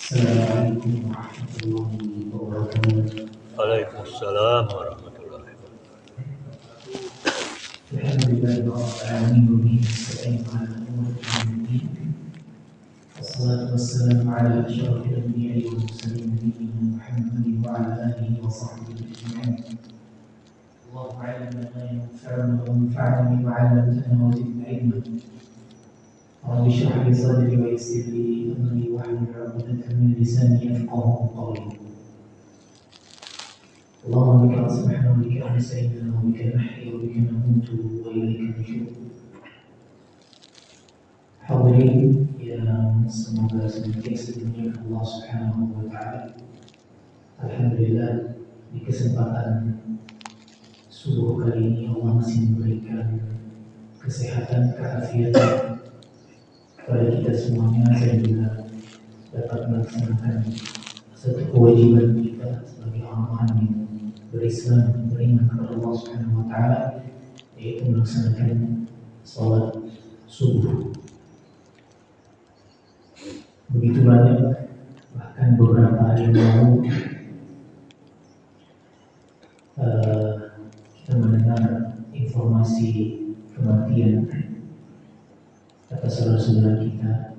Assalamualaikum warahmatullahi wabarakatuh. Waalaikumsalam warahmatullahi wabarakatuh. Alhamdulillahirabbil alamin wa bihi nasta'in ala umuri din. Wassalatu wassalamu ala asyrafil anbiya'i wal mursalin nabiyyina Muhammadin wa ala alihi wa sahbihi ajma'in. Allahumma 'allimna ma yanfa'una wanfa'na bima 'allamtana wa zidna ilma. Rabbi shrah li sadri wa yassir li amri wahlul 'uqdatam min lisani yafqahu qawli. اللهم بك أصبحنا وبك أمسينا وبك نحيا وبك نموت وإليك النشور. Hadirin yang semoga senantiasa dimuliakan Allah Subhanahu wa Ta'ala. Alhamdulillah, di kesempatan subuh kali ini Allah masih memberikan kesehatan, keafiatan kepada kita semuanya, dan juga dapat melaksanakan satu kewajiban kita sebagai orang-orang yang berislam, beriman kepada Allah Subhanahu wa Ta'ala, yaitu melaksanakan salat subuh. Begitu banyak, bahkan beberapa hari yang lalu kita mendengar informasi kematian atas saudara-saudara kita.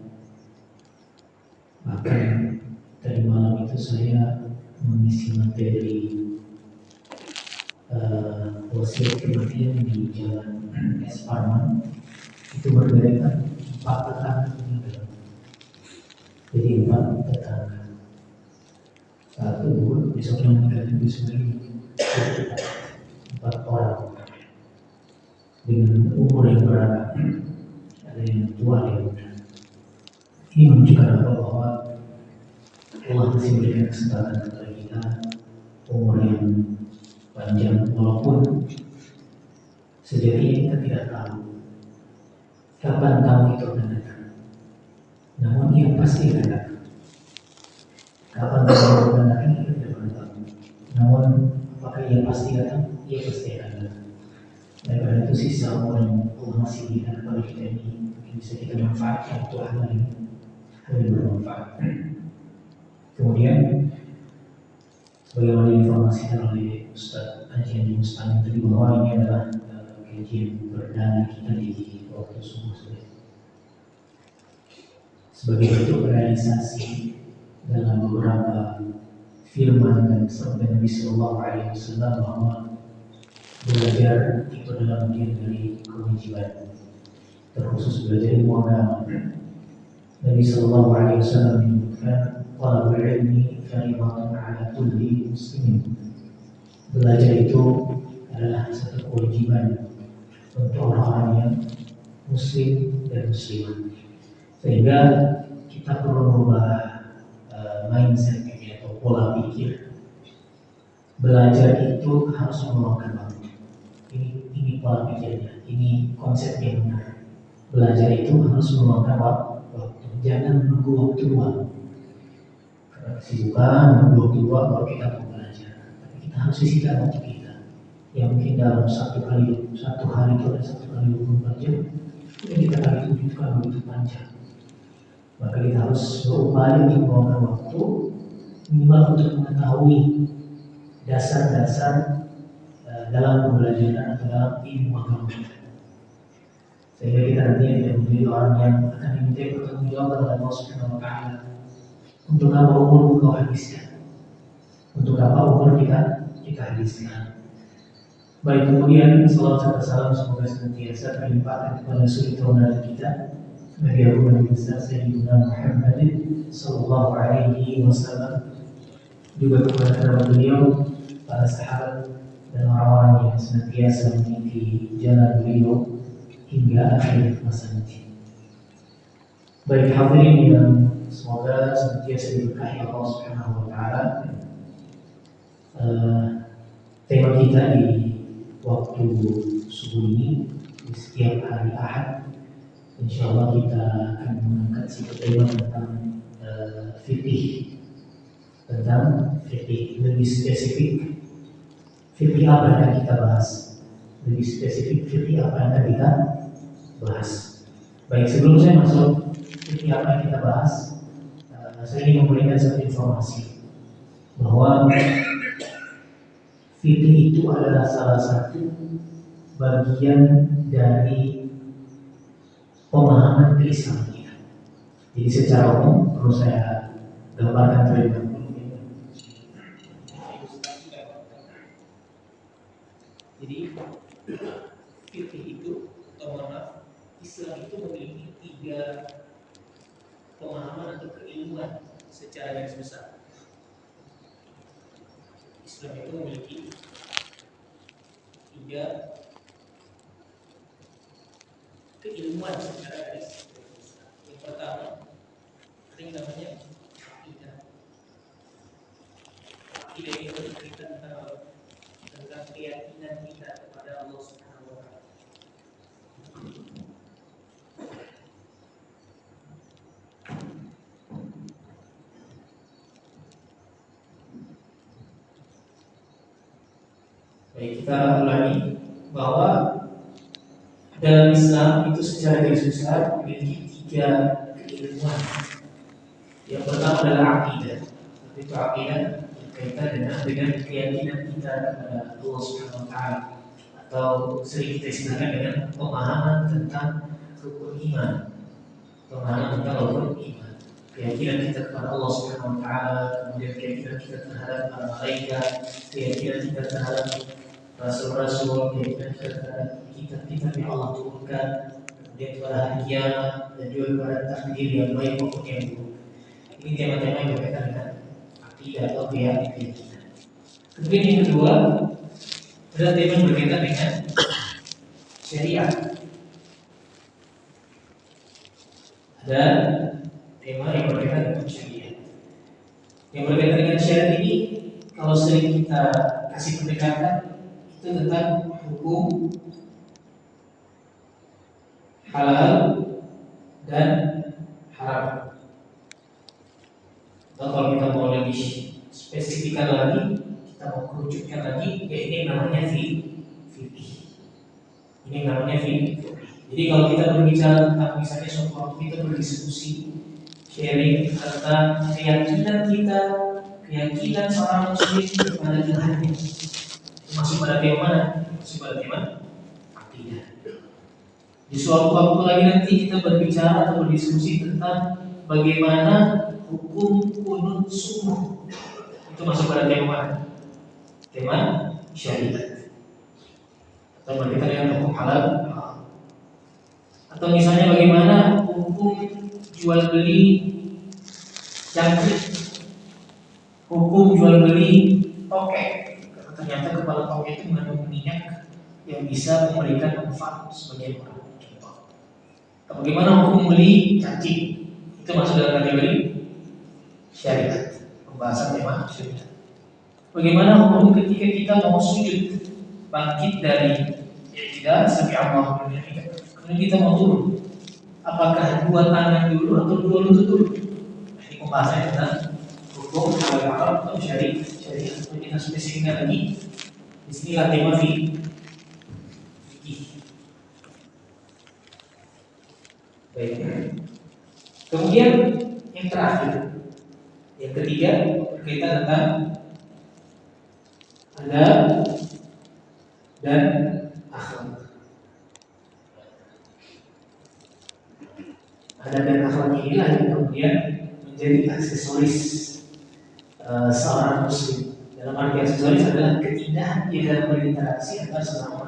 Bahkan tadi malam itu saya mengisi materi wasiat kematian di Jalan S. Parman. Itu berderet 4 tetangga meninggal. Jadi 4 tetangga, 1, 2, besoknya meninggal besok lagi 4 orang dengan umur yang beragam, ada yang tua, ada yang muda. Ini menunjukkan bahwa Allah masih memberikan kesempatan kepada kita umur yang panjang, walaupun sejatinya kita tidak tahu kapan tahu itu akan datang. Namun yang pasti akan datang. Kapan tahu itu akan datang kita tidak pernah tahu. Namun apakah yang pasti datang? Ia pasti akan datang. Dan karena itu sisa umur yang Allah masih berikan kepada kita ini mungkin bisa kita manfaatkan untuk hal yang lebih bermanfaat. Kemudian sebagaimana diinformasikan oleh Ustaz Haji Mustami tadi, bahwa ini adalah kajian perdana kita di waktu subuh saja. Sebagai bentuk realisasi dalam beberapa firman dan sabda Nabi Sallallahu Alaihi Wasallam bahwa belajar itu adalah bagian dari kewajiban, terkhusus belajar ilmu agama. Nabi Sallallahu Alaihi Wasallam menyebutkan talabul ilmi fardhatun ala kulli muslimin. Belajar itu adalah satu kewajiban untuk orang-orang yang muslim dan muslimah. Sehingga kita perlu merubah mindset atau pola pikir. Belajar itu harus meluangkan waktu. Ini pola pikirnya, ini konsep yang benar. Belajar itu harus meluangkan waktu. Jangan menunggu waktu luang. Karena kesibukan, menunggu waktu luang baru kita mau belajar. Tapi kita harus sisihkan waktu kita. Yang mungkin dalam satu hari itu ada 1 kali 24 jam. Mungkin kita kali 7 itu kan begitu panjang. Maka kita harus berupaya untuk meluangkan waktu minimal untuk mengetahui dasar-dasar dalam pembelajaran atau dalam ilmu agama kita. Sehingga kita nantinya tidak menjadi orang yang akan diminta pertanggungjawaban oleh Allah Subhanahu wa Ta'ala. Untuk apa umur kau habiskan? Untuk apa umur kita habiskan? Baik, kemudian salawat serta salam semoga senantiasa terlimpahkan kepada suri tauladan kita, Nabi Muhammad besar Sayyidina Muhammad Sallallahu Alaihi Wasallam, juga kepada kerabat beliau, para sahabat dan orang-orang yang senantiasa mengikuti jalan beliau hingga akhir masa nanti. Baik hadirin yang semoga senantiasa diberkahi Allah Subhanahu wa taala. Tema kita di waktu subuh ini di setiap hari Ahad, insya Allah kita akan mengangkat satu tema tentang fikih, lebih spesifik fikih apa yang akan kita bahas, lebih spesifik fikih apa yang akan kita bahas. Baik, sebelum saya masuk fikih apa yang kita bahas, saya ingin memberikan satu informasi bahwa fikih itu adalah salah satu bagian dari pemahaman keislaman kita. Jadi secara umum perlu saya gambarkan terlebih dahulu. Jadi fikih itu, atau maaf, Islam itu memiliki 3 pemahaman atau keilmuan secara garis besar. Islam itu memiliki 3 keilmuan secara garis besar. Yang pertama, ada yang namanya akidah. Akidah itu berkaitan tentang keyakinan kita kepada Allah Subhanahu wa taala. Baik, kita ulangi bahwa dalam Islam itu secara garis besar memiliki 3 keilmuan. Yang pertama adalah akidah. Itu akidah berkaitan dengan keyakinan kita kepada Allah Subhanahu wa taala, atau sering kita istilahkan dengan pemahaman tentang rukun iman. Pemahaman tentang rukun iman. Keyakinan kita kepada Allah Subhanahu wa taala, kemudian keyakinan kita terhadap para malaikat, keyakinan kita terhadap rasul-rasul, keyakinan kita terhadap kitab-kitab yang Allah turunkan, kemudian kepada hari kiamat, dan juga kepada takdir yang baik maupun yang buruk. Ini tema-tema yang berkaitan dengan akidah atau keyakinan. Kemudian yang kedua adalah tema yang berkaitan dengan syariat. Ada tema yang berkaitan dengan syariat. Yang berkaitan dengan syariat ini, kalau sering kita kasih pendekatan, itu tentang hukum halal dan haram. Atau kalau kita mau lebih spesifikkan lagi, kita mau kerucutkan lagi, ya ini namanya fikih. Ini namanya fikih. Jadi kalau kita berbicara tentang misalnya suatu waktu kita berdiskusi, sharing tentang keyakinan kita, keyakinan seorang muslim kepada Tuhannya, masuk pada tema mana? Masuk pada tema akidah. Di suatu waktu lagi nanti kita berbicara atau berdiskusi tentang bagaimana hukum kunut subuh. Itu masuk pada tema mana? Tema syariat. Atau berkaitan dengan hukum halal. Atau misalnya bagaimana hukum jual beli jangkrik, hukum jual beli tokek. Ternyata kepala tokek itu mengandung minyak yang bisa memberikan manfaat sebagai orang. Bagaimana hukum beli cacing? Itu masuk dalam kategori syariat. Pembahasan tema syariat. Bagaimana hukum ketika kita mau sujud, bangkit dari i'tidal sami Allahu liman hamidah, kemudian kita mau turun, apakah 2 tangan dulu atau 2 lutut dulu? Ini pembahasan tentang hukum halal atau syariat. Untuk kita spesifikkan lagi, di sini tema fikih. Baik. Kemudian yang terakhir, yang ketiga berkaitan tentang adab dan akhlak. Adab dan akhlak inilah yang kemudian menjadi aksesoris seorang muslim. Dalam arti aksesoris adalah keindahan di dalam berinteraksi antar sesama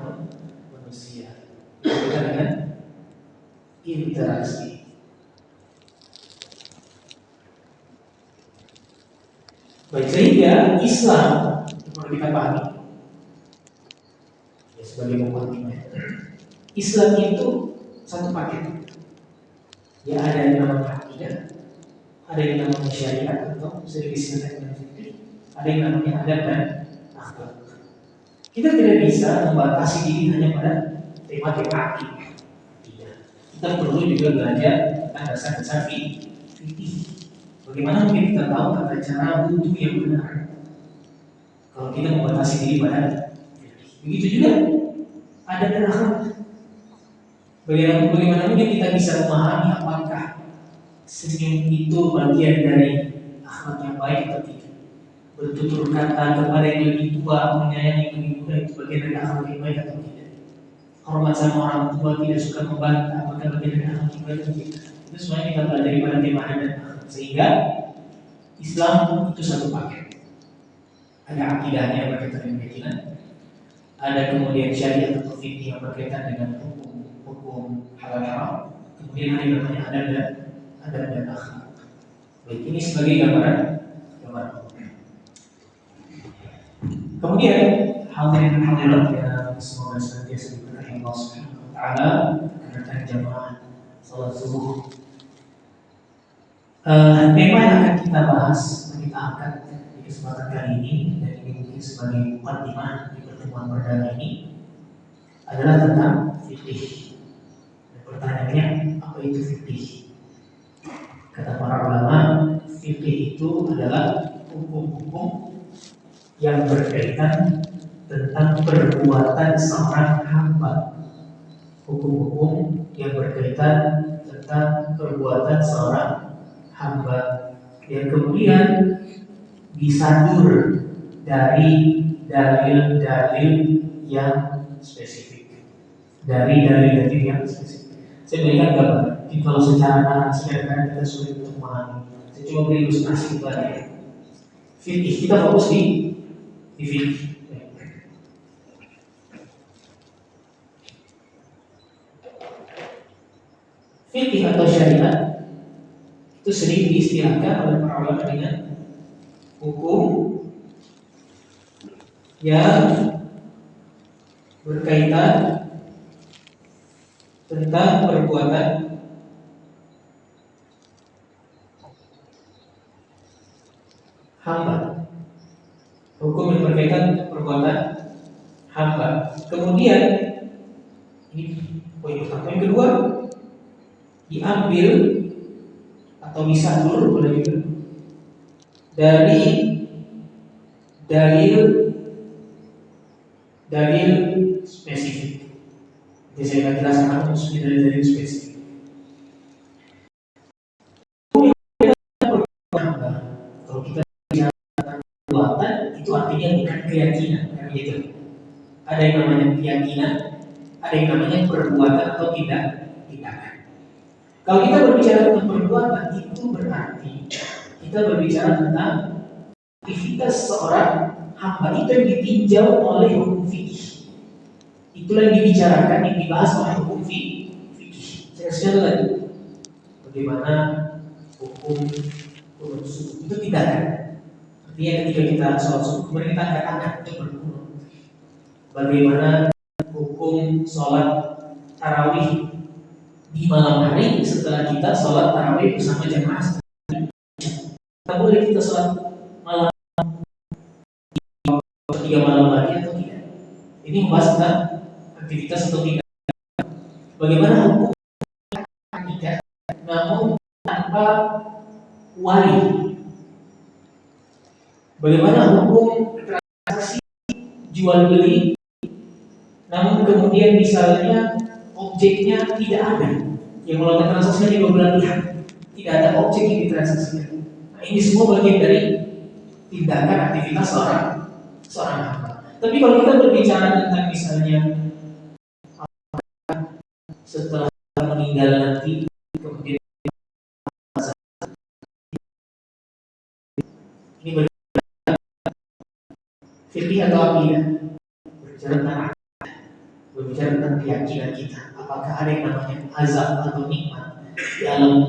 manusia. Kita dengan interaksi. Baik, sehingga Islam perlu kita pahami sebagai mukadimah. Islam itu satu paket. Ya ada yang namanya akidah, ada yang namanya syariat atau bisa disebut dengan fikih, ada yang namanya adab dan akhlak. Kita tidak bisa membatasi diri hanya pada tema-tema akidah. Kita perlu juga belajar tentang dasar-dasar fikih. Bagaimana mungkin kita tahu tata cara wudhu yang benar kalau kita membatasi diri pada fikih. Begitu juga adab dan akhlak. Bagaimana mungkin kita bisa memahami apakah senyum itu bagian dari akhlak yang baik atau tidak? Bertutur kata kepada yang lebih tua, menyayangi yang lebih muda itu bagian dari akhlak yang baik atau tidak? Hormat sama orang tua, tidak suka membantah, apakah bagian dari akhlak yang baik atau tidak? Itu semuanya kita pelajari pada tema dan akhlak. Sehingga Islam itu satu paket. Ada akidahnya berkaitan dengan keyakinan, ada kemudian syariat atau fikih yang berkaitan dengan hukum halal haram, kemudian ada yang namanya adab dan akhlak. Baik, ini sebagai gambaran. Kemudian hadirin hadirat yang semoga senantiasa diberkahi Allah Subhanahu wa taala karena jamaah salat subuh. Tema yang akan kita bahas, kita angkat di kesempatan kali ini, dan ini mungkin sebagai mukadimah di pertemuan perdana ini adalah tentang fikih. Pertanyaannya, apa itu fikih? Kata para ulama, fikih itu adalah hukum-hukum yang berkaitan tentang perbuatan seorang hamba. Hukum-hukum yang berkaitan tentang perbuatan seorang hamba yang kemudian disandur dari dalil-dalil yang spesifik. Saya berikan gambar. Jadi kalau secara narasi kadang-kadang kita sulit untuk memahami. Saya coba beri ilustrasi kepada ya. Fikih, kita fokus di fikih. Fikih atau syariat itu sering diistilahkan oleh para ulama dengan hukum yang berkaitan tentang perbuatan hamba. Hukum yang berkaitan dengan perbuatan hamba. Kemudian ini poin pertama. Yang kedua, diambil atau disandur boleh juga dari dalil spesifik. Jadi saya akan jelaskan maksudnya dari dalil spesifik. Kalau kita bicara tentang perbuatan, itu artinya bukan keyakinan, kan gitu. Ada yang namanya keyakinan, ada yang namanya perbuatan atau tindakan. Kalau kita berbicara tentang perbuatan, itu berarti kita berbicara tentang aktivitas seorang hamba itu yang ditinjau oleh hukum fikih. Itulah yang dibicarakan, yang dibahas oleh hukum fikih. Saya kasih lagi. Bagaimana hukum subuh itu tindakan. Artinya ketika kita sholat subuh, kemudian kita angkat tangan untuk berkunut. Bagaimana hukum sholat tarawih di malam hari setelah kita sholat tarawih bersama jamaah. Kita boleh kita sholat malam 3 malam lagi atau tidak? Ini membahas tentang aktivitas atau tidak. Bagaimana hukum tidak, namun tanpa wali. Bagaimana hukum transaksi jual beli, namun kemudian misalnya objeknya tidak ada, yang melakukan transaksinya di beberapa pihak, tidak ada objek yang ditransaksikan. Nah, ini semua bagian dari tindakan aktivitas seorang hamba. Tapi kalau kita berbicara tentang misalnya setelah meninggal nanti kemudian ini berbicara fikih atau akidah, berbicara tentang keyakinan kita. Apakah ada yang namanya azab atau nikmat di alam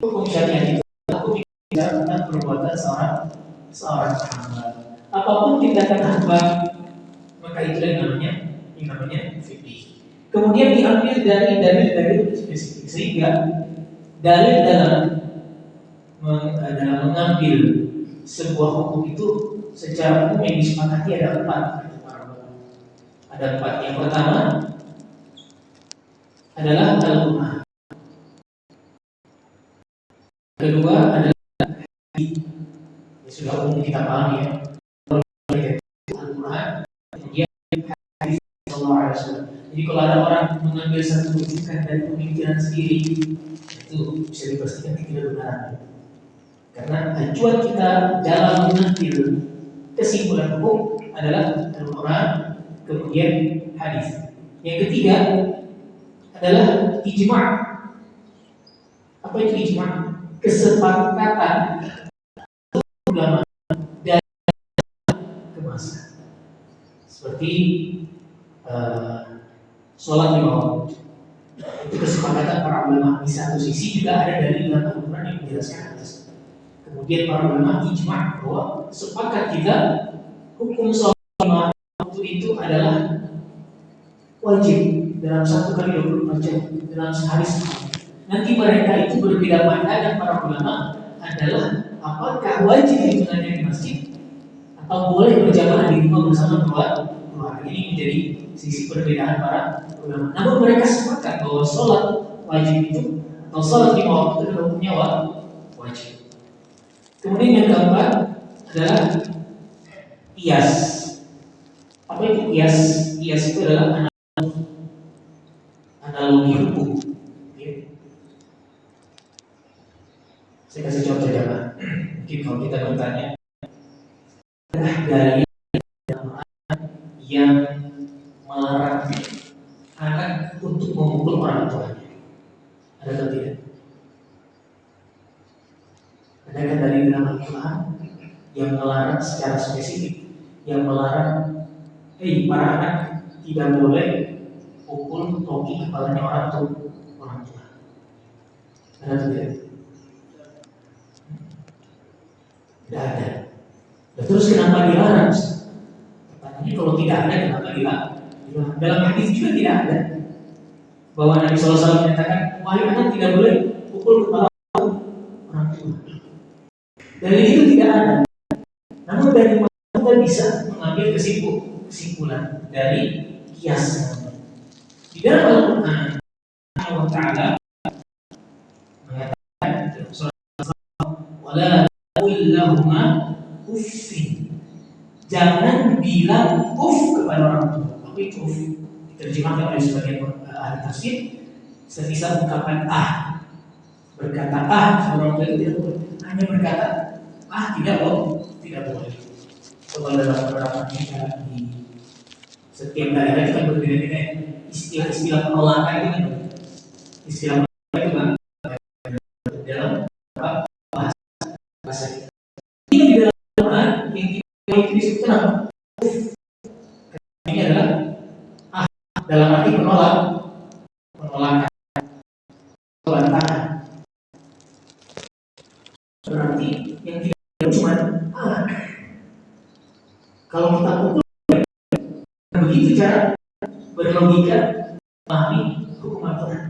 hukum syariat itu? Aku bicara tentang perbuatan seorang hamba. Apapun tindakan hamba, maka itu yang namanya fikih. Kemudian diambil dari dalil spesifik, sehingga dalil dalam mengambil sebuah hukum itu secara umum yang disepakati ada empat. Ada empat. Yang pertama adalah Al-Quran. Kedua adalah hadis. Sudah umum kita pahami ya. Al-Quran, kemudian hadis Sallallahu Alaihi Wasallam. Jadi kalau ada orang mengambil satu rujukan dari pemikiran sendiri, itu bisa dipastikan tidak benar. Karena acuan kita dalam mengambil kesimpulan hukum adalah Al-Quran, kemudian hadis. Yang ketiga adalah ijma'. Apa itu ijma'? Kesepakatan ulama dan kemasan. Seperti sholat lima waktu. Itu kesepakatan para ulama. Di satu sisi juga ada dari dalam Al-Quran yang menjelaskan atas. Kemudian para ulama ijma' bahwa sepakat kita hukum sholat lima waktu itu adalah wajib dalam 1 kali 24 jam dalam sehari sekali. Nanti mereka itu berbeda pandangan para ulama adalah apakah wajib ditunaikan di masjid atau boleh berjamaah di rumah bersama keluarga. Ini menjadi sisi perbedaan para ulama. Namun mereka sepakat bahwa sholat wajib itu atau sholat lima waktu itu adalah hukumnya wajib. Kemudian yang keempat adalah qiyas. Apa itu qiyas? Qiyas itu adalah analogi hukum. Saya kasih contoh ya Pak. Mungkin kalau kita bertanya, dari yang melarang anak untuk memukul orang tuanya, ada atau tidak? Adakah dari dalam Al-Quran yang melarang secara spesifik, yang melarang para anak tidak boleh pukul toki kepalanya orang tua? Ada atau tidak? Tidak ada. Dan terus kenapa dilarang? Pertanyaannya kalau tidak ada kenapa dilarang? Dalam hadis juga tidak ada bahwa Nabi SAW menyatakan wahai anak tidak boleh pukul kepala orang tua. Dari itu tidak ada. Namun dari mana kita bisa mengambil kesimpulan dari qiyas. Di dalam Al-Quran Allah Ta'ala mengatakan wala lahuma uffin. Jangan bilang uff kepada orang tua. Apa itu uff? Diterjemahkan oleh sebagian ahli tafsir semisal ungkapan berkata kepada orang tua itu tidak boleh. Hanya berkata tidak boleh. Kalau dalam beberapa kita di setiap daerah itu kan berbeda-beda istilah penolakan itu kan istilah penolakan itu kan dalam bahasa kita. Ini di dalam Quran yang itu disebutkan apa? Ini adalah dalam arti penolakan, bantahan. Berarti yang tidak cuma kalau kita pukul begitu cara berlogika memahami hukum Al-Quran.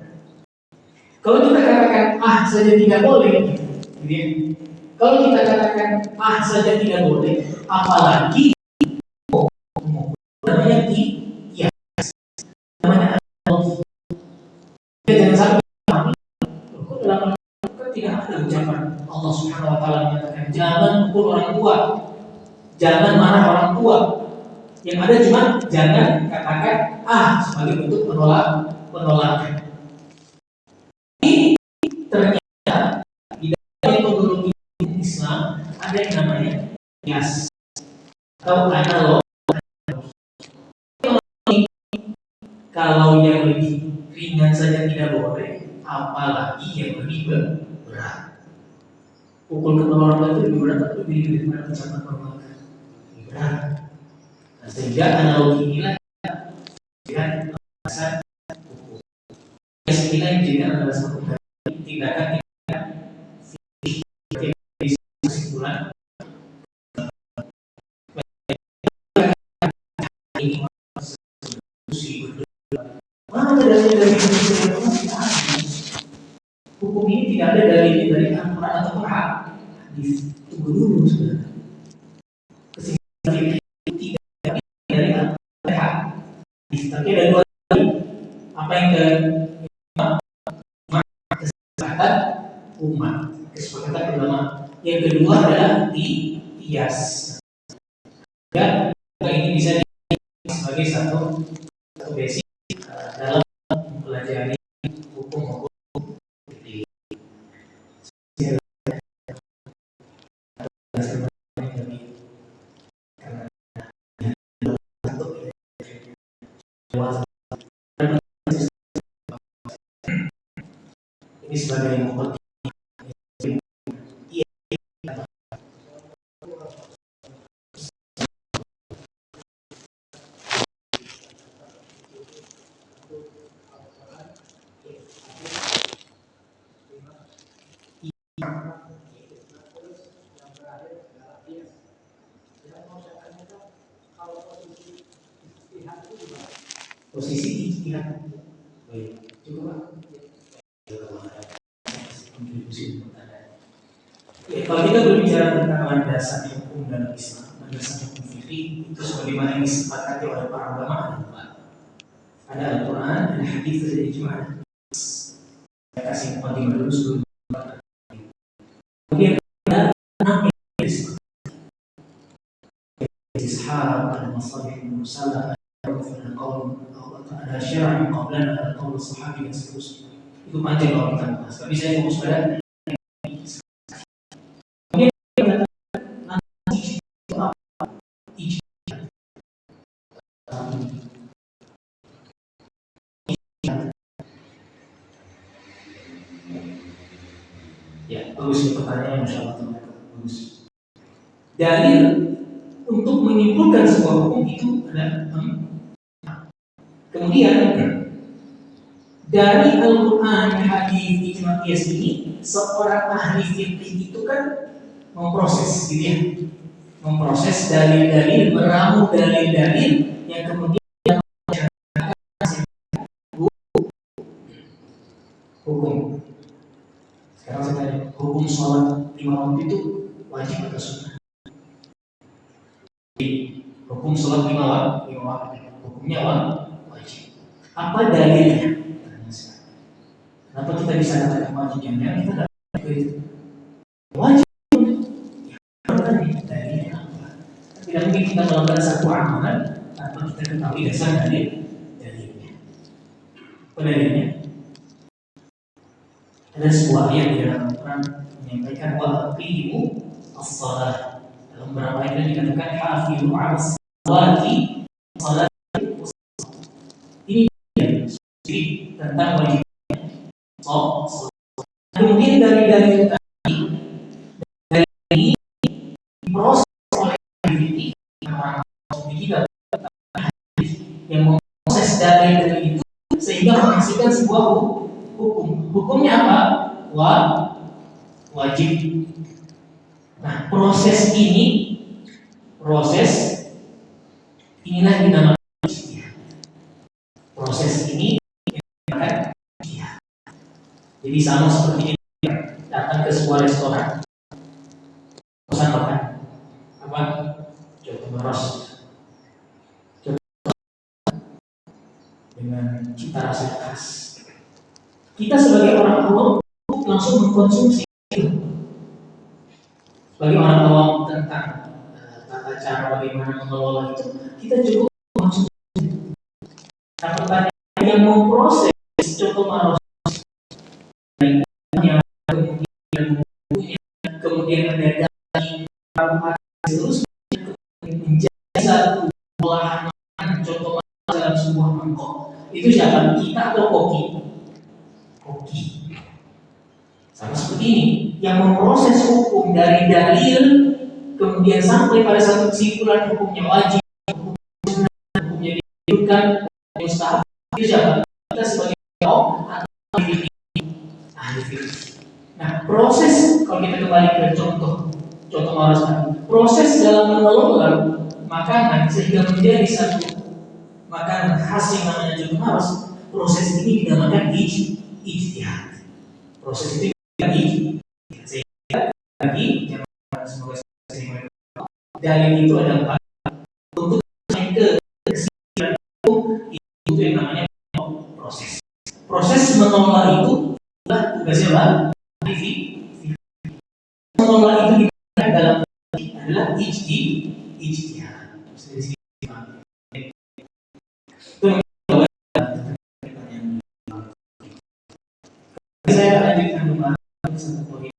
Kalau kita katakan saja tidak boleh, gitu ya. Kalau kita katakan saja tidak boleh, apalagi namanya namanya analogi. Jangan sampai dalam Al-Quran tidak ada ucapan Allah Subhanahu Wa Taala menyatakan jangan pukul orang tua, jangan marah orang tua. Yang ada cuma jangan katakan sebagai bentuk penolakan. Ini ternyata di dalam metodologi Islam ada yang namanya qiyas atau analog. Kalau yang lebih ringan saja tidak boleh, apalagi yang lebih berat. Pukul kepala orang tua itu lebih berat atau lebih daripada ucapan penolakan? Lebih berat. Nah, sehingga analogi inilah dengan alasan hukum. Inilah yang menjadi alasan hukum tindakan dalil dari Al-Quran kita ambil. Hukum ini tidak ada dalilnya dari Al-Quran atau hadis. Tunggu dulu sudah. Kesimpulan itu tidak dari Al-Quran atau hadis. Tapi ada dua dalil. Apa yang kesepakatan umat, kesepakatan ulama. Yang kedua adalah qiyas. Ya, ini bisa sebagai satu basic dalam mempelajari hukum fikih. Ini sebagai mukadimah. Posisi ijtihad. Baik, cukup kontribusi ya, kalau kita berbicara tentang landasan hukum dalam Islam, landasan hukum fikih itu sebagaimana yang disepakati oleh para ulama ada Al-Quran, ada hadis, ada ijma'. Saya kasih mukadimah dulu sebelum kemudian ada enam ishar, ada masalih mursalah, ada syarah qablana, ada qaul sahabi dan seterusnya. Itu panjang kalau kita bahas. Tapi saya fokus pada kemudian nanti itu apa? Ya, bagus ya pertanyaannya, masya Allah, bagus. Dalil untuk menyimpulkan sebuah hukum itu ada. Kemudian dari Al-Quran, hadis, ijma' qiyas ini, seorang ahli fikih itu kan memproses, gitu ya, memproses dalil-dalil, meramu dalil-dalil yang kemudian hukum. Sekarang saya tanya, hukum sholat 5 waktu itu wajib atau sunnah? Hukum sholat 5 waktu, hukumnya wajib. Apa dalilnya? Kenapa kita bisa katakan wajib? Yang kita dapat itu wajib. Dalilnya apa? Tidak mungkin kita melakukan satu amalan tanpa kita ketahui dasar dalilnya. Apa dalilnya? Ada sebuah ayat di dalam Al-Quran menyampaikan wa aqimu as-shalah. Dalam beberapa ayat dikatakan hafizu 'alas salati salat. Ini tentang wajib. Kemudian dari proses oleh orang kita yang memproses dari itu sehingga menghasilkan sebuah hukum. Hukumnya apa? Wajib. Nah, proses inilah yang dinamakan ijtihad. Proses ini dinamakan ijtihad. Jadi sama seperti kita datang ke sebuah restoran, pesan makan apa? Coba meros dengan cita rasa khas. Kita sebagai orang awam langsung mengkonsumsi itu. Sebagai orang awam tentang tata cara bagaimana mengelola itu, kita cukup mengkonsumsi. Nah, pertanyaan yang memproses coba meros kemudian ada daging terus menjadi satu olahan contoh dalam sebuah mangkok. Itu siapa? Kita atau koki? Sama seperti ini, yang memproses hukum dari dalil kemudian sampai pada satu kesimpulan hukumnya wajib, hukumnya dianjurkan, mustahab. Itu siapa? Kita sebagai kaum atau ahli fikih. Nah, proses kalau kita kembali ke contoh maros tadi, proses dalam mengelola makanan sehingga menjadi satu makanan khas yang namanya contoh maros, proses ini dinamakan ijtihad. Proses itu dinamakan ijtihad. Sehingga lagi yang semoga saya dalil itu ada untuk sampai ke kesimpulan itu yang namanya proses. Proses menolak itu adalah tugasnya apa? Menolak itu digunakan dalam adalah ijtihad. Saya lanjutkan pembahasan satu poin.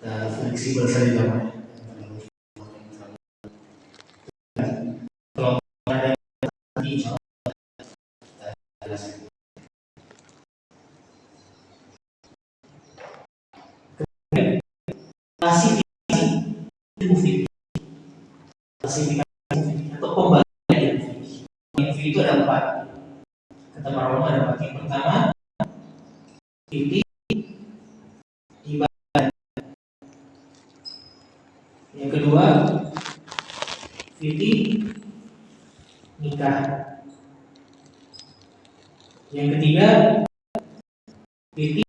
Fleksibel saja jawabannya. Kalau ada yang insya Allah klasifikasi ilmu fikih, klasifikasi atau pembagian ilmu fikih. Ilmu fikih itu ada 4. Kata para ulama ada 4. Yang pertama fikih ibadah. Yang kedua fikih nikah. Yang ketiga fikih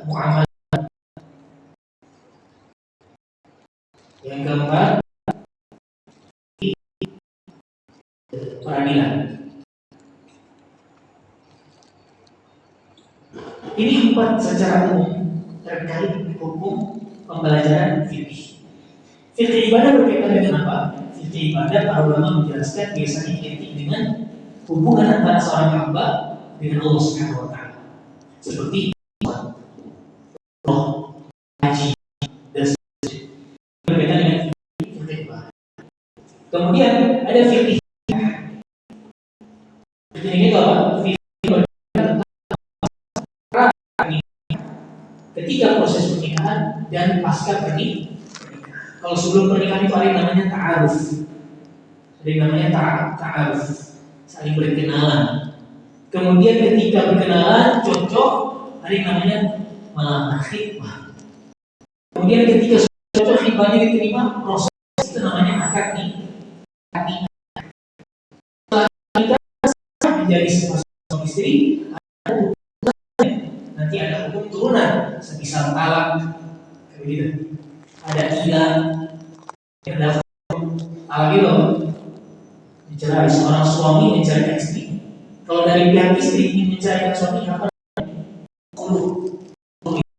muamalah. Yang keempat peradilan. Ini 4 secara umum terkait hukum pembelajaran fikih. Fikih ibadah berkaitan dengan apa? Fikih ibadah para ulama menjelaskan biasanya identik dengan hubungan antara seorang hamba dengan Allah Subhanahu wa taala. Seperti roh, haji, dan berkaitan dengan fikih ibadah. Kemudian ada fikih. Fikih ini apa? Fikih ketika proses pernikahan dan pasca pernikahan. Kalau sebelum pernikahan itu ada yang namanya ta'aruf. Ada yang namanya ta'aruf, saling berkenalan. Kemudian ketika berkenalan cocok, ada yang namanya melamar khitbah. Kemudian ketika cocok khitbahnya diterima, proses itu namanya akad nikah. Setelah nikah menjadi suami istri, nanti ada hukum turunan, semisal talak, begitu. Ada ilah, ada talak itu mencerai seorang suami menceraikan istri. Kalau dari pihak istri ingin menceraikan suami, apa?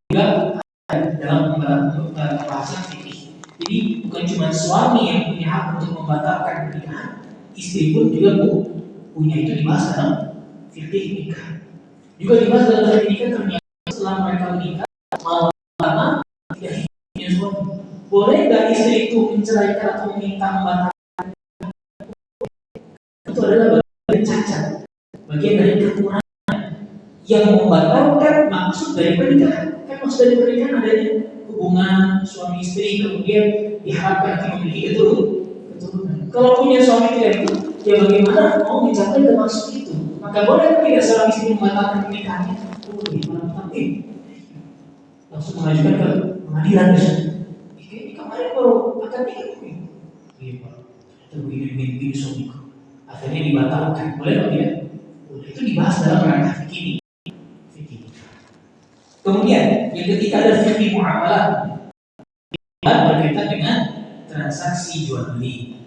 Juga dalam pembahasan fikih. Jadi bukan cuma suami yang punya hak untuk membatalkan pernikahan, istri pun juga punya. Itu dibahas dalam fikih nikah. Juga dibahas dalam fikih nikah, ternyata setelah mereka menikah malam lama tidak punya suami. Boleh nggak istri itu menceraikan atau meminta membatalkan? Itu adalah bagian cacat, bagian dari kekurangan. Yang membatalkan maksud dari pernikahan. Kan maksud dari pernikahan adanya hubungan suami istri, kemudian diharapkan akan memiliki keturunan. Kalau punya suami tidak itu, ya bagaimana mau mencapai ke maksud itu? Maka boleh tidak seorang istri membatalkan pernikahannya? Boleh, tapi langsung mengajukan ke pengadilan. Ini kemarin baru akan nikah. Iya Pak, itu begini suamiku. Akhirnya dibatalkan. Boleh atau tidak? Boleh. Itu dibahas dalam ranah fikih. Kemudian yang ketiga ada fikih muamalah, berkaitan dengan transaksi jual beli.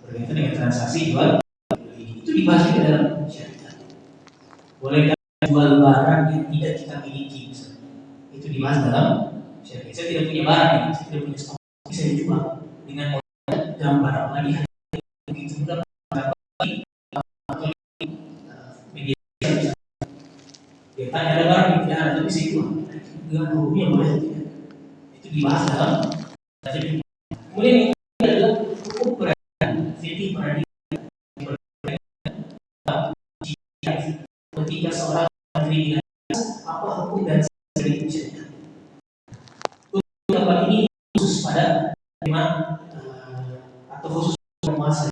Berkaitan dengan transaksi jual beli itu dibahas juga dalam syariat. Boleh jual barang yang tidak kita miliki, misalnya. Itu dibahas dalam syariat. Saya tidak punya barang, saya tidak punya stok, saya jual dengan modal dalam barang lagi begitu mudah atau media. Dia tanya ada barang yang tidak ada tapi saya jual dengan hukumnya boleh tidak? Itu dibahas dalam syariat. Kemudian ini adalah hukum peradilan, fikih peradilan. Ketika seorang kriminalitas, apa hukum dan dari syariat. Untuk tempat ini khusus pada tema atau khusus penguasa.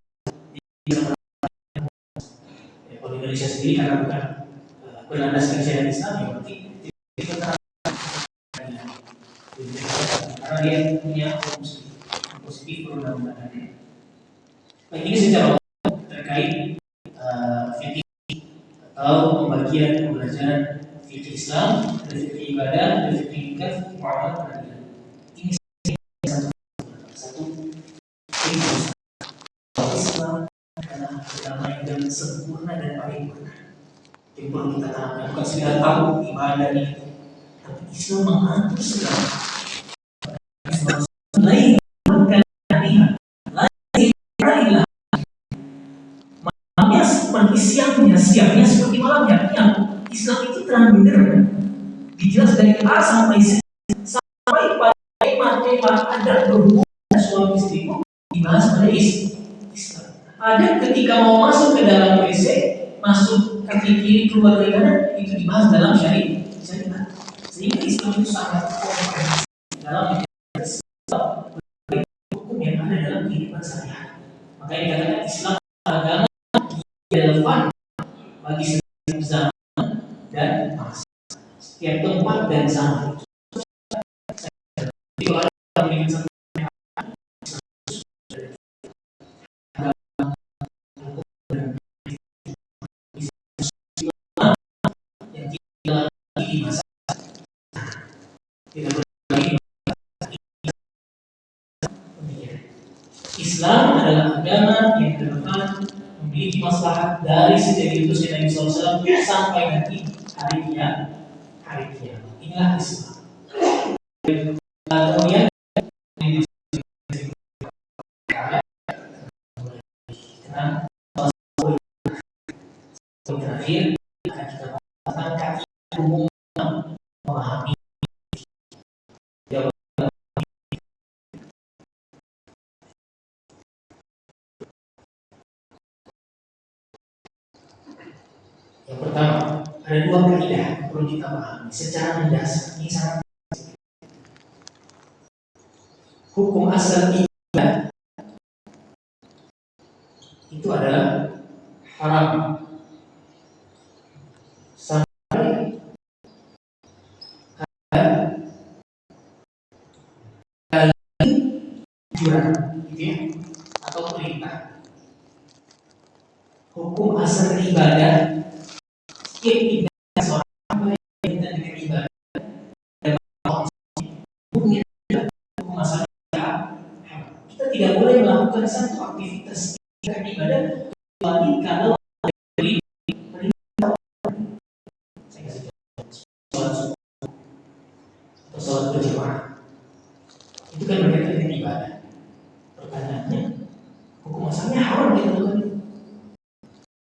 Kalau di Indonesia sendiri karena bukan berlandaskan syariat Islam, ya berarti karena dia punya hukum sendiri. pengembangannya. Baik, ini secara terkait fikih atau pembagian pembelajaran fikih Islam, ada fikih ibadah, ada fikih nikah, fikih muamalah peradilan. Ini satu fikih Islam adalah agama yang sempurna dan paripurna. Yang perlu kita tanamkan bukan sekedar tahu ibadah ini, tapi Islam mengatur segala lain bukan kalimat lain malamnya seperti siangnya seperti malamnya. Yang Islam itu terang benderang dijelas dari A sampai Z sampai pada tema adat berhubungan suami istri pun dibahas pada Islam. Ada ketika mau masuk ke dalam WC, masuk kaki kiri keluar dari kanan, itu dibahas dalam syariat. Sehingga Islam itu sangat komprehensif dalam hukum yang ada dalam kehidupan sehari-hari. Makanya dikatakan Islam agama relevan bagi setiap zaman dan masa, setiap tempat dan zaman. Jadi kalau ada dengan satu yang tidak lagi di masa tidak lagi Islam adalah agama yang relevan, memiliki maslahat dari sejak diutusnya Nabi SAW sampai nanti hari kiamat. Inilah Islam. Kemudian terakhir akan kita bahas kaki umum memahami yang pertama, ada dua kaidah yang perlu kita pahami secara mendasar. Ini sangat hukum asal ibadah itu adalah haram sampai ada anjuran, gitu ya, atau perintah. Hukum asal ibadah setiap ibadah seorang hamba yang kita dengan ibadah dan hukum asal ibadah, kita tidak boleh melakukan satu aktivitas ibadah kecuali kalau dari perintah. Saya kasih contoh atau sholat berjamaah itu kan berkaitan dengan ibadah. Pertanyaannya, hukum asalnya haram kita lakukan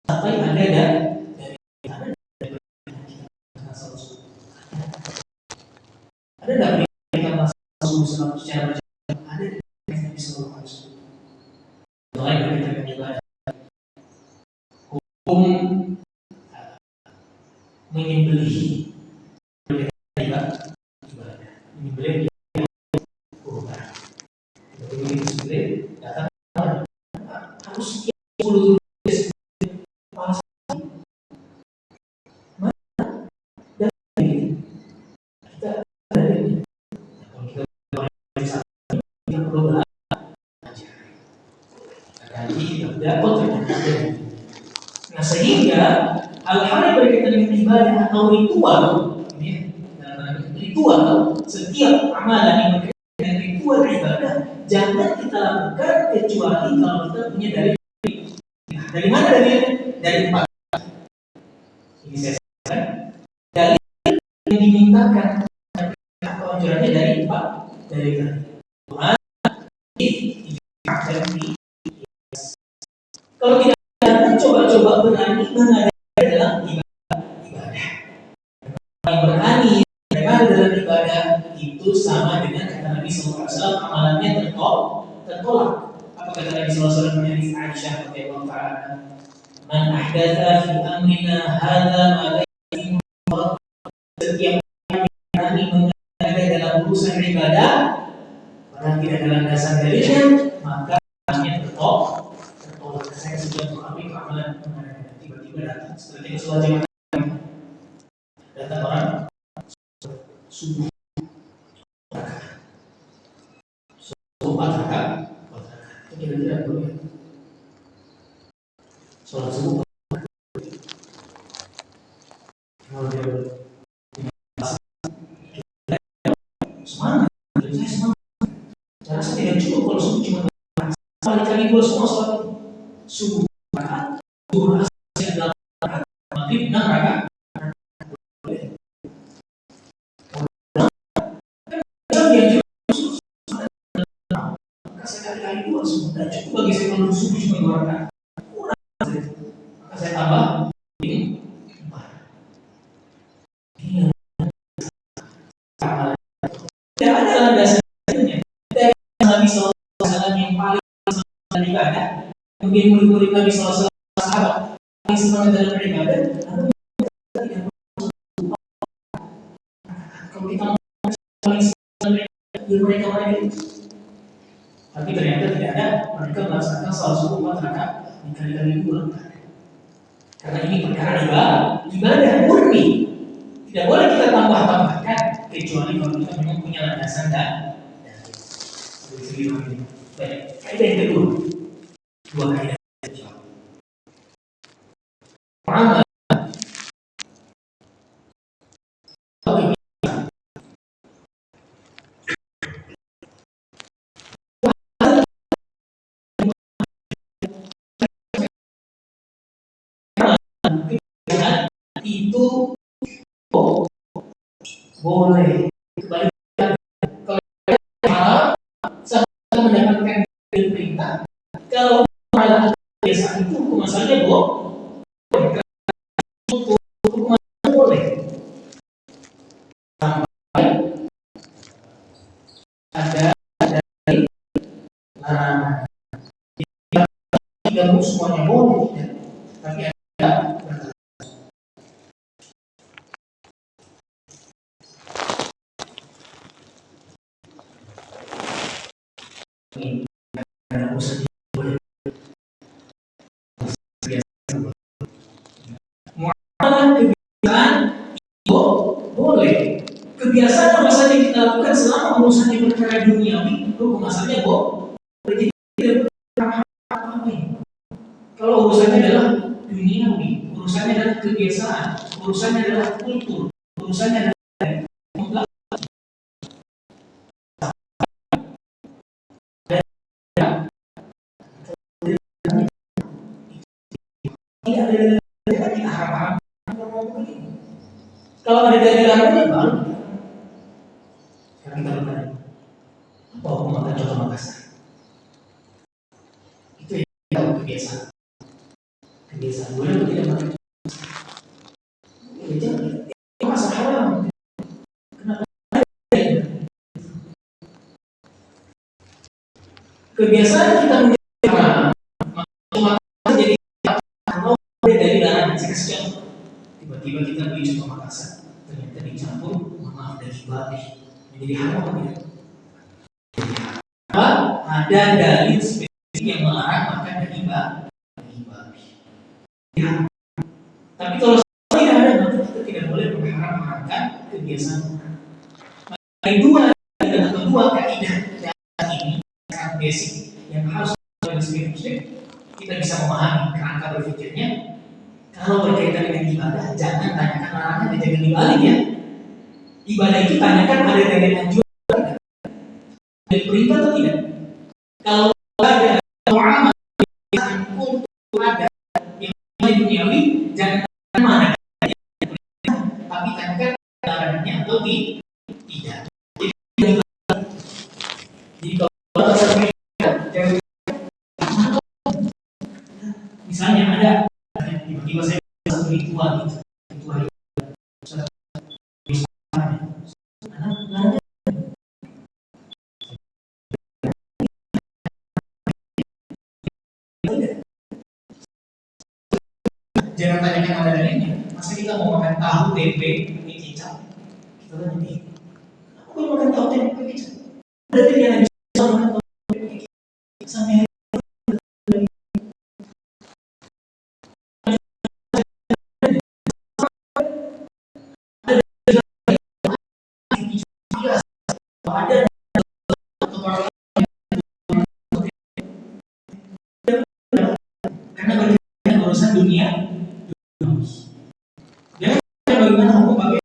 sampai ada dari tanah dari ada tidak mereka masuk secara berjamaah? Ada yang bisa masuk. Selain berkaitan dengan ibadah, hukum menyembelih ibadah, menyembelih kurban. Menyembelih disembelih datang harus 10 Nah, sehingga hal-hal yang berkaitan dengan ibadah atau ritual, ritual setiap amalan yang berkaitan dengan ritual ibadah jangan kita lakukan kecuali kalau kita punya dari mana dalilnya? Dari 4. Ini saya sampaikan. Dalil yang dimintakan atau anjurannya dari 4 dari tadi. Kalau tidak ada, coba-coba berani mengadakan dalam ibadah. Yang berani mengadakan dalam ibadah itu sama dengan kata Nabi SAW, amalannya tertolak. Apa kata Nabi SAW di hadis Aisyah radhiyallahu ta'ala, "Man ahdatsa fi amrina hadza ma laysa minhu." Setiap yang berani mengadakan dalam urusan ibadah padahal tidak dalam dasar dalilnya, maka amalannya tertolak. Saya kasih contoh apa itu amalan tiba-tiba datang setelah kita sholat jamaah, datang orang subuh 4 rakaat kira-kira boleh. Sholat subuh kalau dia semangat, saya semangat. Saya rasa tidak cukup kalau subuh cuma balik lagi dua semua sholat subuh rakaat, zuhur asar 8 rakaat, maghrib 6 rakaat. Yang sekali-kali dua semua tidak cukup bagi saya kalau subuh cuma 2 rakaat. Kurang, maka saya tambah ini 4. Ini tidak ada landasannya. Dari Nabi SAW yang paling semangat ibadah, mungkin murid-murid Nabi SAW sahabat paling semangat dalam beribadah. Kalau kita paling semangat mereka itu, tapi ternyata tidak ada. Mereka melaksanakan sholat subuh 4 rakaat dikali-kali 2. Karena ini perkara ibadah murni. Tidak boleh kita tambah-tambahkan kecuali kalau kita memang punya landasan dan baik. Kaidah yang kedua, 2 kaidah. Muamalah itu boleh. Kalau haram, saya mendapatkan perintah. Kalau malah biasa itu hukum asalnya hukum asalnya boleh. Sampai ada dari larangan. Tidak semuanya boleh, tapi ada kebiasaan itu boleh. Kebiasaan apa saja yang kita lakukan selama urusannya perkara duniawi, hukum asalnya boleh. Kalau urusannya adalah duniawi, urusannya adalah kebiasaan, urusannya adalah kultur, urusannya adalah kalau ada dari larangan baru sekarang kita bertanya apa hukum makan coto Makassar? Itu yang kebiasaan boleh atau tidak makan? Jangan masa haram. Kenapa? Kebiasaan kita menjadi haram, maka jadi kalau dari larangan. Saya kasih contoh. Tiba-tiba kita beli coto Makassar, ternyata dicampur maaf daging babi, menjadi haram atau tidak? Ada dalil spesifik yang melarang makan daging babi. Ya. Tapi kalau tidak ada, maka kita tidak boleh mengharamkan kebiasaan. Dua kaidah ini sangat basic yang harus sebagai muslim kita bisa memahami kerangka berpikirnya. Kalau berkaitan dengan ibadah, jangan tanyakan larangan dan jangan dibalik ya. Ibadah itu tanyakan ada dari anjuran dari perintah atau tidak. Kalau ada muamalah kultur ada yang duniawi, jangan tanyakan mana, tapi tanyakan larangannya atau tidak. Jadi kalau misalnya ada tiba-tiba saya satu ritual gitu, jangan tanyakan ada dalilnya. Masa kita mau makan tahu tempe pakai kicap? Kita tanya aku mau makan tahu tempe pakai kicap. Berarti dia bisa makan tahu tempe pakai kicap sampai ada karena berkaitan urusan dunia. Jangan bagaimana hukum pakai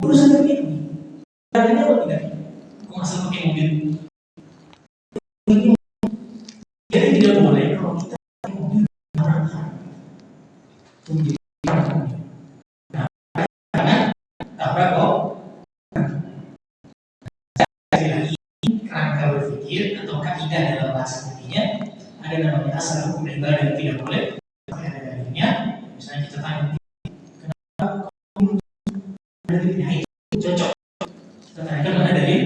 urusan dunia. Caranya apa tidak? Hukum asal pakai mobil. Jadi tidak boleh kalau kita pakai mobil orang lain. Nah, tabrak kok. Kerangka berpikir atau kaidah dalam bahasa intinya ada namanya asal hukum dan ibadah yang tidak boleh ada dalilnya. Misalnya kita tanya kenapa dalilnya itu cocok, kita tanyakan mana dalil,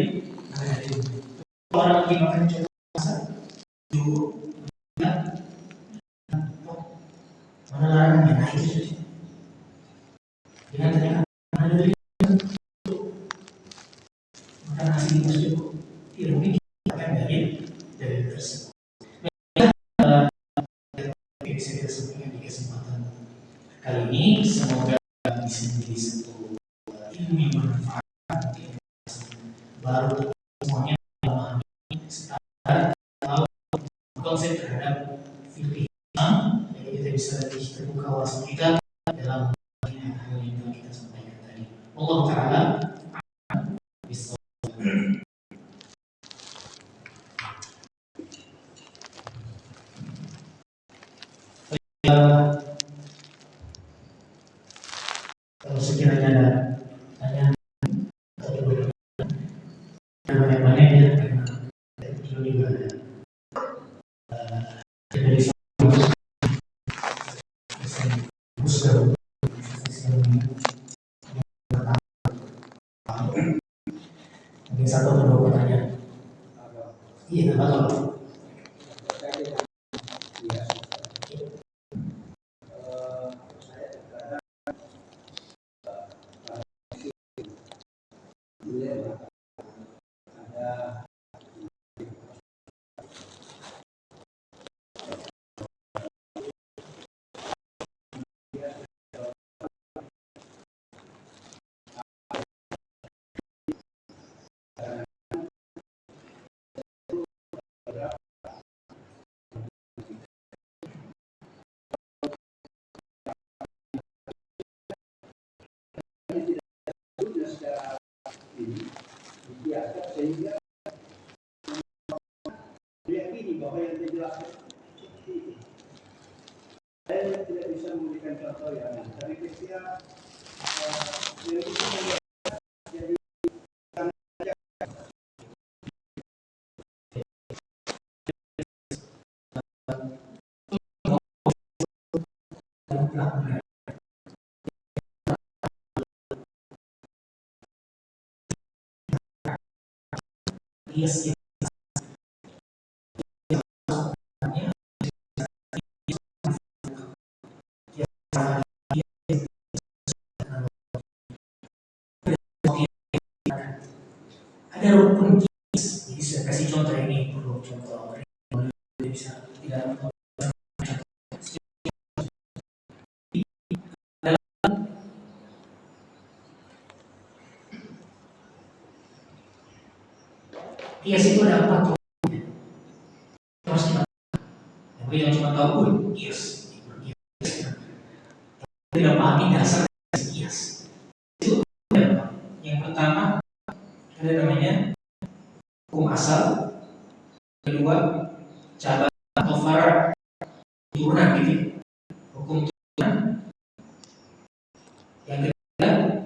orang lagi makan contoh asal dulu mana larangannya, nah itu saja. Dengan tanyakan mana dalil makan nasi di masjid kok tidak mungkin kita akan dalil tersebut. Saya sampaikan di kesempatan kali ini, semoga bisa menjadi satu ilmu yang bermanfaat baru semuanya memahami standar atau konsep terhadap fikih Islam, jadi kita bisa lebih terbuka wawasan kita dalam hal yang telah kita sampaikan tadi. Allah Taala bisa. Kalau sekiranya ada tanya atau banyak-banyak ya, itu juga ada dari mungkin satu atau dua pertanyaan. Iya, betul. Sehingga meyakini bahwa yang dijelaskan saya tidak bisa memberikan contoh yang tapi ketika yang bisa jadi yes. Ada rukun kis, jadi saya kasih contoh ini dulu, contoh bisa tidak kias itu ada 4 rukun. Terus kita yang cuma tahu pun kias, tidak pahami dasar kias. Itu yang pertama ada namanya hukum asal, kedua cabang atau far turunan gitu, hukum turunan, yang ketiga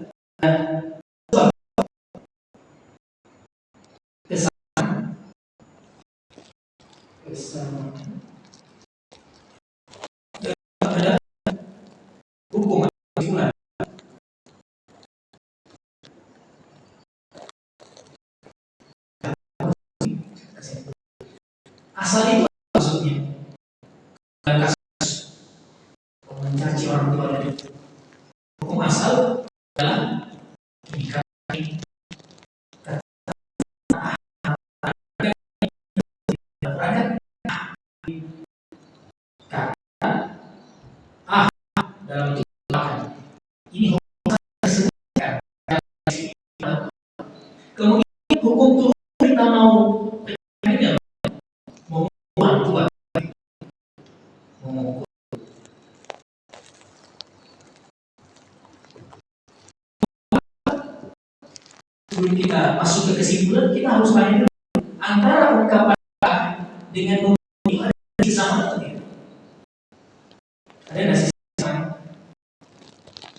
kesamaan, ada hukum turunan. Asal itu maksudnya dalam kasus mencaci orang tua tadi, hukum asal adalah jika dalam tindakan ini hukum disebutkan. Kemudian hukum turun kita mau orang tua sebelum kita masuk ke kesimpulan, kita harus tanya dulu antara ungkapan dengan memilih ada sisi sama atau tidak? Ada nggak sisi sama?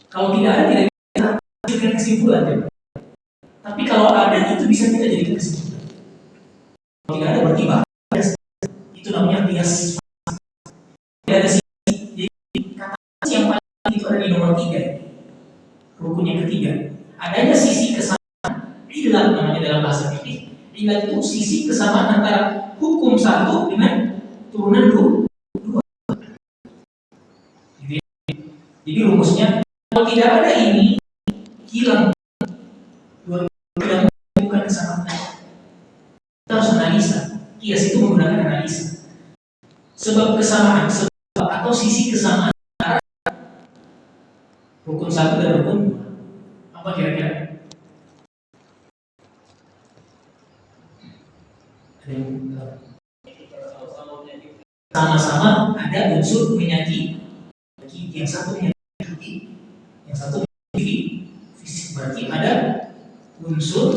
Kalau tidak ada, tidak bisa hasilkan kesimpulan. Ya? Tapi kalau ada, itu bisa kita jadikan kesimpulan. Kalau tidak ada, berarti bahas. Itu namanya bias. Tidak ada sisi. Jadi kata yang paling itu ada di nomor 3, rukun yang ketiga. Adanya sisi kesamaan, ilat namanya dalam bahasa fikih. Ilat itu sisi kesamaan antara hukum satu dengan turunan dua. Jadi rumusnya, kalau tidak ada ini, hilang dua-duanya, bukan kesamaan. Kita harus analisa. Kias itu menggunakan analisa. Sebab kesamaan, sebab atau sisi kesamaan antara rukun satu dan rukun dua. Apa kira-kira? Sama-sama ada unsur menyakiti. Yang satu menyakiti, yang satu menyakiti fisik, berarti ada unsur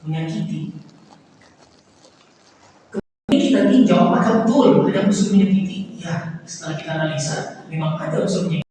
menyakiti. Kemudian kita tinjau apakah betul ada unsur menyakiti. Ya, setelah kita analisa, memang ada unsur menyakiti.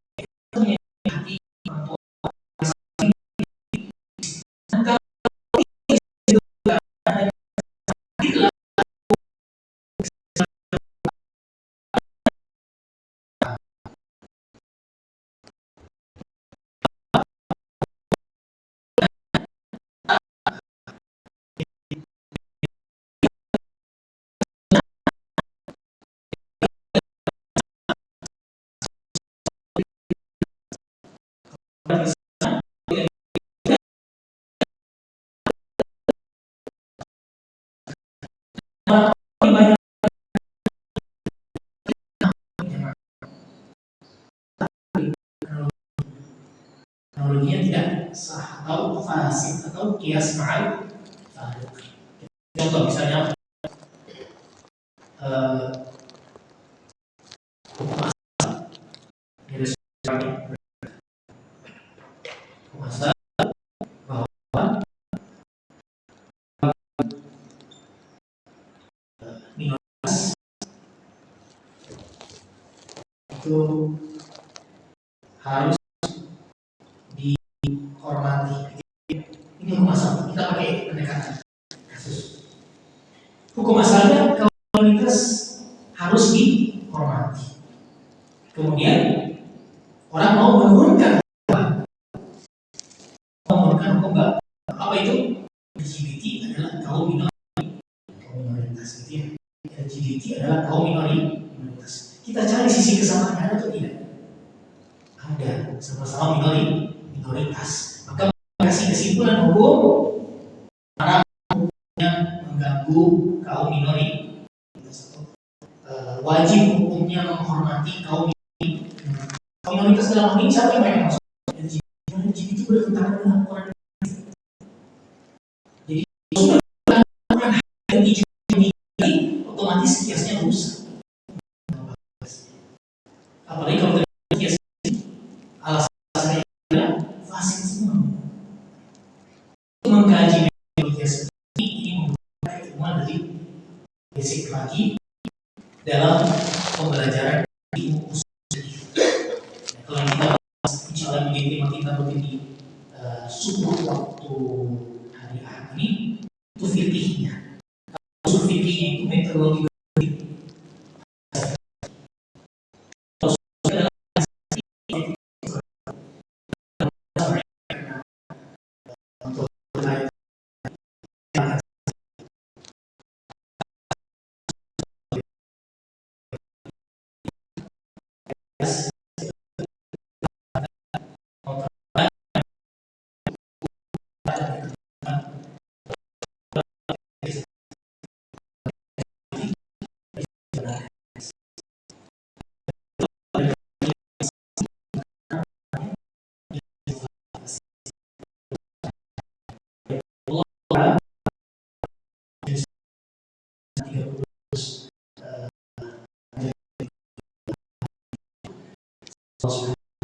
Analoginya tidak sah atau fasid atau kias ma'al. Contoh misalnya hukum asal bahwa minoritas itu harus dihormati. Ini hukum asal. Kita pakai pendekatan kasus. Hukum asalnya kalau minoritas harus dihormati. Kemudian orang mau menurunkan hukum apa itu? LGBT adalah kaum minoritas, gitu ya. LGBT adalah kaum minoritas. Kita cari sisi kesamaan ada atau tidak? Ada, sama-sama minoritas. Maka kasih kesimpulan hukum orang yang mengganggu kaum minoritas. Wajib hukumnya menghormati kaum minoritas dalam hal ini siapa yang pakai maksud? LGBT bertentangan dengan Quran. Jadi sudah dan otomatis kiasnya rusak. Apalagi kalau kias alasannya adalah fasid semua. Mengkaji kias ini membutuhkan ilmuwan dari basic lagi dalam pembelajaran ilmu usul. Kalau kita insya Allah menjadi tema kita begini subuh waktu hari Ahad ini itu fikihnya. Usul fikihnya itu metodologi.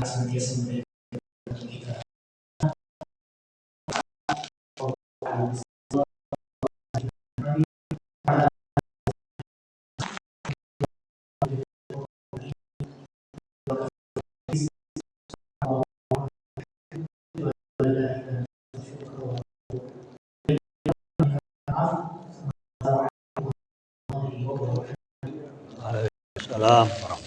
Senantiasa memberikan untuk kita Salam warahmatullahi